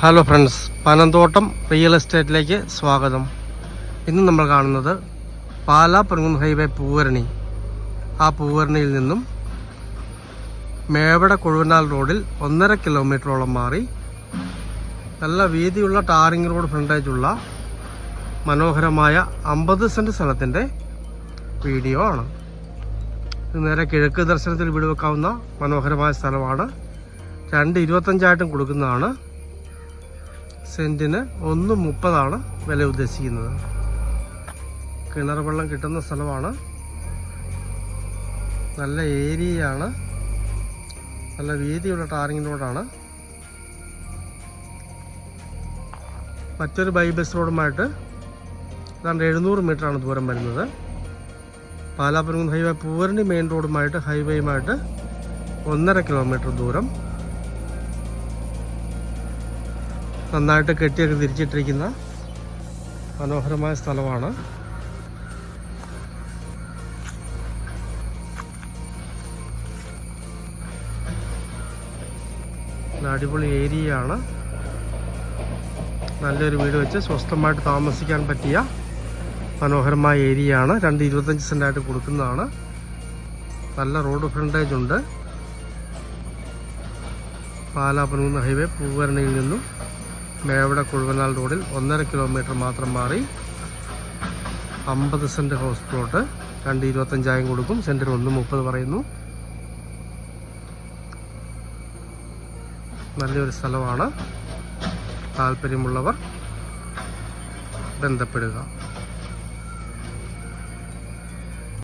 Hello friends, Panamthottam real എസ്റ്റേറ്റിലേക്ക് സ്വാഗതം. ഇന്ന് നമ്മൾ കാണുന്നത് പാലാ പെരുങ്ങുന്ന് ഹൈവേ പൂവരണി. ആ പൂവരണിയിൽ നിന്നും മേവട കൊഴുവനാൽ റോഡിൽ 1.5 കിലോമീറ്ററോളം മാറി നല്ല വീതിയുള്ള ടാറിംഗ് റോഡ് ഫ്രണ്ടേജുള്ള മനോഹരമായ 50 സെൻറ്റ് സ്ഥലത്തിൻ്റെ വീഡിയോ ആണ്. ഇത് നേരെ കിഴക്ക് ദർശനത്തിൽ വീട് വെക്കാവുന്ന മനോഹരമായ സ്ഥലമാണ്. 2.25 കൊടുക്കുന്നതാണ്. സെൻറ്റിന് 1.30 വില ഉദ്ദേശിക്കുന്നത്. കിണർ വെള്ളം കിട്ടുന്ന സ്ഥലമാണ്. നല്ല ഏരിയയാണ്. നല്ല വീതിയുള്ള ടാറിംഗ് റോഡാണ്. മറ്റൊരു ബൈബസ് റോഡുമായിട്ട് ഏതാണ്ട് 700 മീറ്ററാണ് ദൂരം വരുന്നത്. പാലാ പെരുങ്ങുന്ന് ഹൈവേ പൂവരണി മെയിൻ റോഡുമായിട്ട് ഹൈവേയുമായിട്ട് 1.5 കിലോമീറ്റർ ദൂരം. നന്നായിട്ട് കെട്ടിയൊക്കെ തിരിച്ചിട്ടിരിക്കുന്ന മനോഹരമായ സ്ഥലമാണ്. അടിപൊളി ഏരിയയാണ്. നല്ലൊരു വീട് വെച്ച് സ്വസ്ഥമായിട്ട് താമസിക്കാൻ പറ്റിയ മനോഹരമായ ഏരിയയാണ്. 2.25 സെൻറ്റായിട്ട് കൊടുക്കുന്നതാണ്. നല്ല റോഡ് ഫ്രണ്ടേജ് ഉണ്ട്. പാലാ പെരുങ്ങുന്ന് ഹൈവേ പൂവരണിയിൽ നിന്നും മേവട കൊഴുവനാൽ റോഡിൽ 1.5 കിലോമീറ്റർ മാത്രം മാറി 50 സെൻറ്റ് ഹൗസ് പ്ലോട്ട് 2.25 കൊടുക്കും. സെൻറ്റിന് 1.30 പറയുന്നു. നല്ലൊരു സ്ഥലമാണ്. താല്പര്യമുള്ളവർ ബന്ധപ്പെടുക.